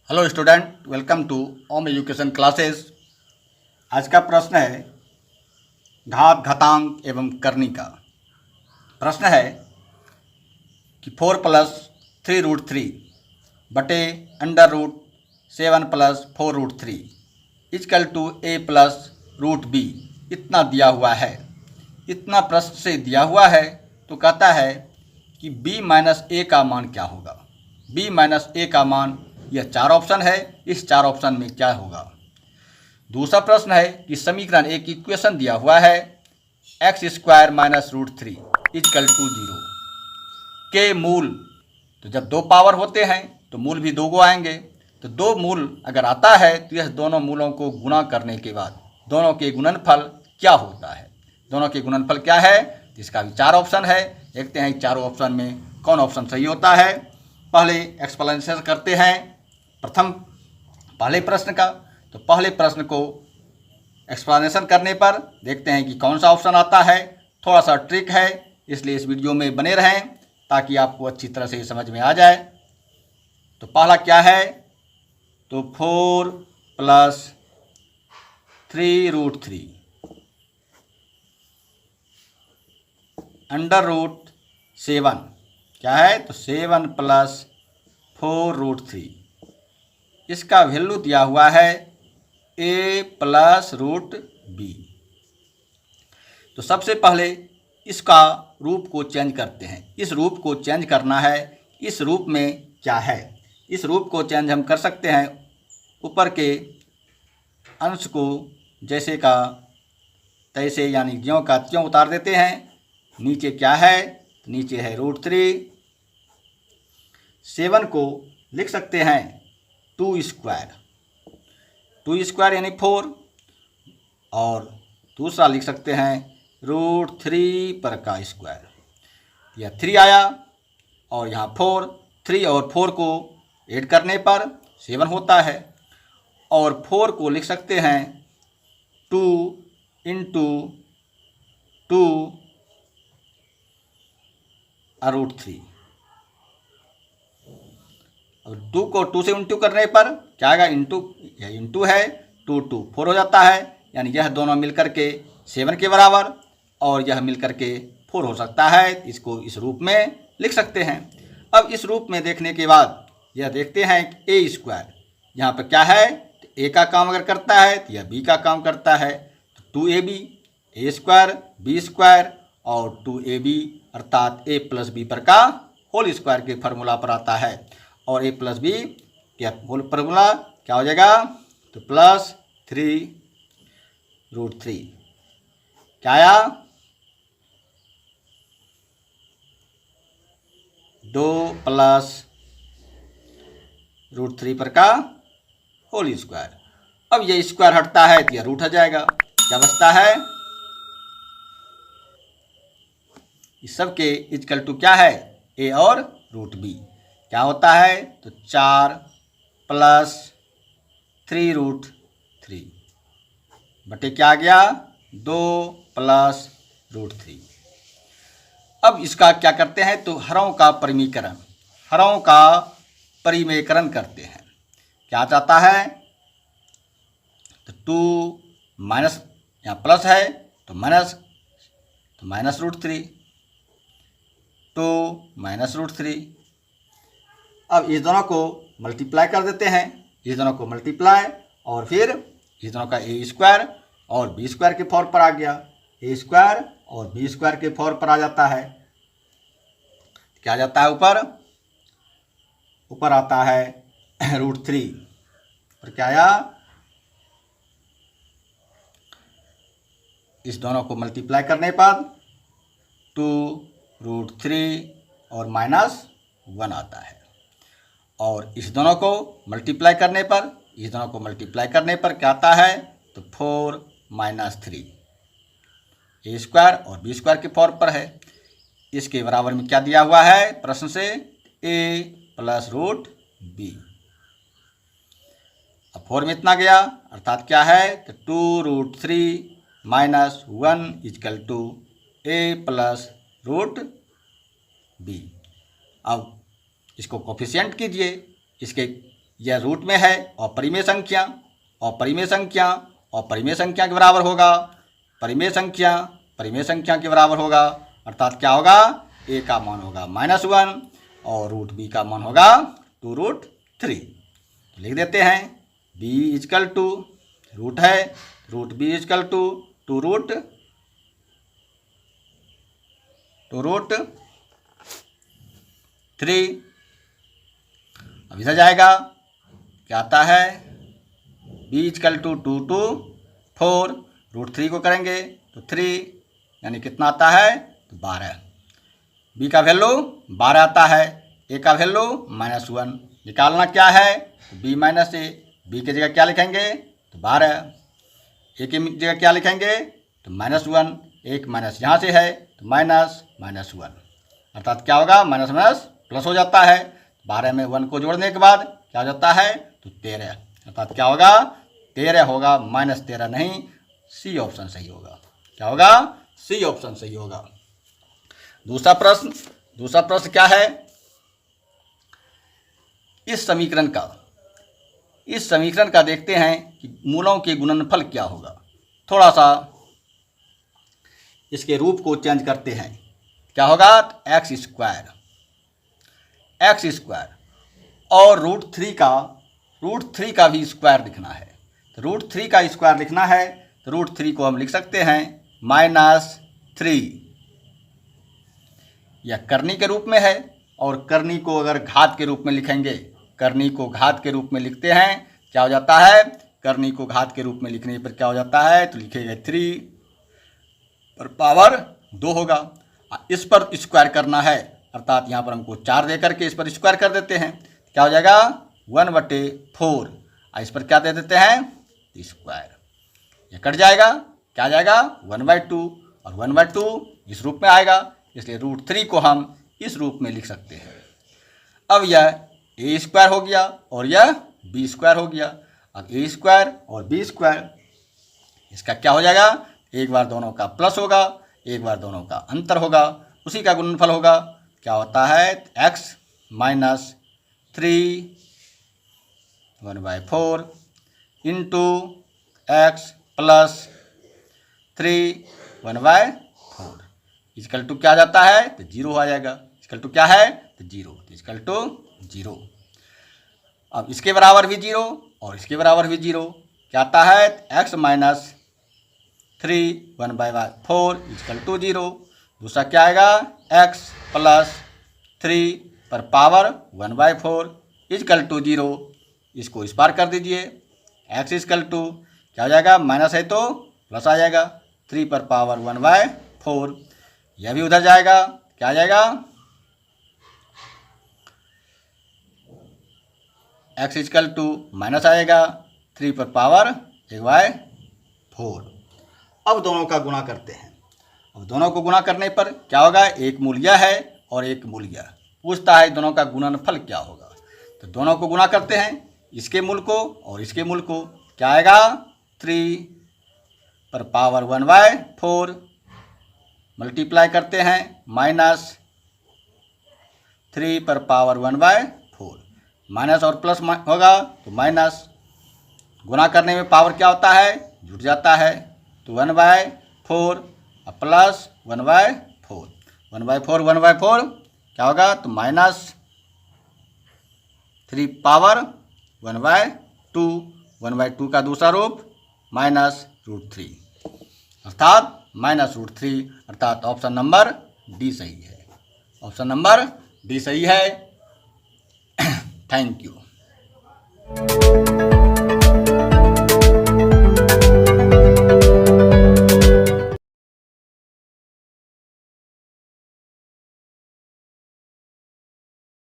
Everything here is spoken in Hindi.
Hello student, welcome to Om education classes. आज का प्रश्न है घात, घातांक एवं करनी का। प्रश्न है कि 4 + 3√3 बटे √7 + 4√3 इक्वल टू a + √b इतना दिया हुआ है। इतना प्रश्न से दिया हुआ है तो कहता है कि b माइनस a का मान क्या होगा। b माइनस a का मान, यह 4 ऑप्शन है, इस 4 ऑप्शन में क्या होगा। दूसरा प्रश्न है कि समीकरण एक इक्वेशन दिया हुआ है x² - √3 इक्वल टू 0 के मूल, तो जब दो पावर होते हैं तो मूल भी 2 आएंगे। तो 2 मूल अगर आता है तो यह दोनों मूलों को गुणा करने के बाद दोनों के गुणनफल क्या होता है। दोनों के गुणनफल क्या है, तो इसका भी 4 ऑप्शन है। देखते हैं चारों ऑप्शन में कौन ऑप्शन सही होता है। पहले एक्सप्लेनेशन करते हैं पहले प्रश्न का। तो पहले प्रश्न को एक्सप्लेनेशन करने पर देखते हैं कि कौन सा ऑप्शन आता है। थोड़ा सा ट्रिक है, इसलिए इस वीडियो में बने रहें ताकि आपको अच्छी तरह से समझ में आ जाए। तो पहला क्या है, तो 4 + 3√3 √7 क्या है, तो 7 + 4√3 इसका वैल्यू दिया हुआ है a + √b। तो सबसे पहले इसका रूप को चेंज करते हैं। इस रूप को चेंज करना है। इस रूप में क्या है, इस रूप को चेंज हम कर सकते हैं। ऊपर के अंश को जैसे का तैसे यानी ज्यों का त्यों उतार देते हैं। नीचे क्या है, नीचे है √3। 7 को लिख सकते हैं 2² यानी 4, और दूसरा लिख सकते हैं √3 पर का स्क्वायर। यह 3 आया और यहाँ 4, 3 और 4 को ऐड करने पर 7 होता है। और 4 को लिख सकते हैं 2 × 2 √3। और 2 को 2 से इंटू करने पर क्या आएगा, इंटू, यह इंटू है, 2 2 4 हो जाता है। यानी यह दोनों मिलकर के 7 के बराबर और यह मिलकर के 4 हो सकता है। इसको इस रूप में लिख सकते हैं। अब इस रूप में देखने के बाद यह देखते हैं कि a², यहाँ पर क्या है, तो a का काम अगर करता है तो यह b का काम करता है। तो 2ab, a² b² और 2ab अर्थात a + b पर का होल स्क्वायर के फार्मूला पर आता है। और a + b क्या होल फार्मूला क्या हो जाएगा, तो +3√3 क्या आया, 2 + √3 पर का होल स्क्वायर। अब ये स्क्वायर हटता है तो यह रूट हट जाएगा। क्या बचता है, इस सब के इक्वल टू क्या है, a और √b क्या होता है, तो 4 + 3√3 बटे क्या आ गया, 2 + √3। अब इसका क्या करते हैं, तो हरों का परिमेयकरण करते हैं। क्या चाहता है, तो 2 माइनस, यहाँ प्लस है तो माइनस, तो -√3, 2 -√3। अब इस दोनों को मल्टीप्लाई कर देते हैं, इस दोनों को मल्टीप्लाई, और फिर इस दोनों का a² और b² के फॉर्म पर आ गया। a² और b² के फॉर्म पर आ जाता है। क्या आ जाता है, ऊपर आता है √3 और क्या आया, इस दोनों को मल्टीप्लाई करने पर 2√3 और -1 आता है। और इस दोनों को मल्टीप्लाई करने पर, इस दोनों को मल्टीप्लाई करने पर क्या आता है, तो 4 - 3 a² और b² के फॉर्म पर है। इसके बराबर में क्या दिया हुआ है प्रश्न से, a + √b। अब 4 में इतना गया, अर्थात क्या है, तो 2√3 - 1 इक्वल टू a + √b। अब इसको कोफिशिएंट कीजिए, इसके यह रूट में है और परिमेय संख्या और परिमेय संख्या और परिमेय संख्या के बराबर होगा, परिमेय संख्या के बराबर होगा, अर्थात क्या होगा, a का मान होगा -1 और रूट b का मान होगा 2√3। तो लिख देते हैं b इजकल टू रूट है, रूट b इजकल टू 2√3। अब इधर जाएगा, क्या आता है, b इजकल टू 2 to 4, √3 को करेंगे तो 3 यानी कितना आता है, तो 12। b का वैल्यू 12 आता है, a का वैल्यू -1। निकालना क्या है, तो b माइनस a। b की जगह क्या लिखेंगे, तो 12। a की जगह क्या लिखेंगे, तो -1। एक माइनस यहाँ से है तो -1, अर्थात क्या होगा, माइनस माइनस प्लस हो जाता है। 12 में 1 को जोड़ने के बाद क्या हो जाता है, तो 13, अर्थात क्या होगा, 13 होगा, -13 नहीं, सी ऑप्शन सही होगा। क्या होगा, सी ऑप्शन सही होगा। दूसरा प्रश्न क्या है, इस समीकरण का देखते हैं कि मूलों के गुणनफल क्या होगा। थोड़ा सा इसके रूप को चेंज करते हैं, क्या होगा, एक्स स्क्वायर और √3 का भी स्क्वायर लिखना है। तो √3 का स्क्वायर लिखना है तो √3 को हम लिख सकते हैं -3। यह करनी के रूप में है और करनी को अगर घात के रूप में लिखेंगे, करनी को घात के रूप में लिखते हैं, क्या हो जाता है, करनी को घात के रूप में लिखने पर क्या हो जाता है, तो लिखेंगे 3 पर पावर 2 होगा। इस पर स्क्वायर करना है, अर्थात यहाँ पर हमको 4 दे करके इस पर स्क्वायर कर देते हैं, क्या हो जाएगा, 1/4। इस पर क्या दे देते हैं, स्क्वायर। ये कट जाएगा, क्या आ जाएगा, 1/2 और 1/2 इस रूप में आएगा, इसलिए √3 को हम इस रूप में लिख सकते हैं। अब यह a स्क्वायर हो गया और यह b स्क्वायर हो गया। अब a स्क्वायर और b स्क्वायर, इसका क्या हो जाएगा, एक बार दोनों का प्लस होगा, एक बार दोनों का अंतर होगा, उसी का गुणनफल होगा। क्या होता है, x - 3 1/4 into x + 3 1/4 equal to क्या जाता है, तो 0 आ जाएगा। इजकल टू क्या है, तो 0, इजकल टू 0। अब इसके बराबर भी 0 और इसके बराबर भी 0, क्या आता है, x - 3 1/4 इजकल टू 0। दूसरा क्या आएगा, x + 3 पर पावर 1/4 इजकल टू 0। इसको इस पार कर दीजिए, x इजकल टू क्या हो जाएगा, माइनस है तो प्लस आ जाएगा, 3 पर पावर 1/4। यह भी उधर जाएगा, क्या आ जाएगा, x इजकल टू माइनस आएगा, 3 पर पावर 1/4। अब दोनों का गुणा करते हैं। अब दोनों को गुणा करने पर क्या होगा, एक मूल यह है और एक मूल यह। पूछता है दोनों का गुणनफल क्या होगा, तो दोनों को गुणा करते हैं, इसके मूल को और इसके मूल को, क्या आएगा, 3 पर पावर 1/4 मल्टीप्लाई करते हैं -3 पर पावर 1/4। माइनस और प्लस होगा तो माइनस, गुणा करने में पावर क्या होता है, जुट जाता है, तो 1/4 प्लस 1/4 1/4 क्या होगा, तो -3 पावर 1/2 1/2 का दूसरा रूप -√3, अर्थात -√3, अर्थात ऑप्शन नंबर डी सही है। ऑप्शन नंबर डी सही है। Thank you.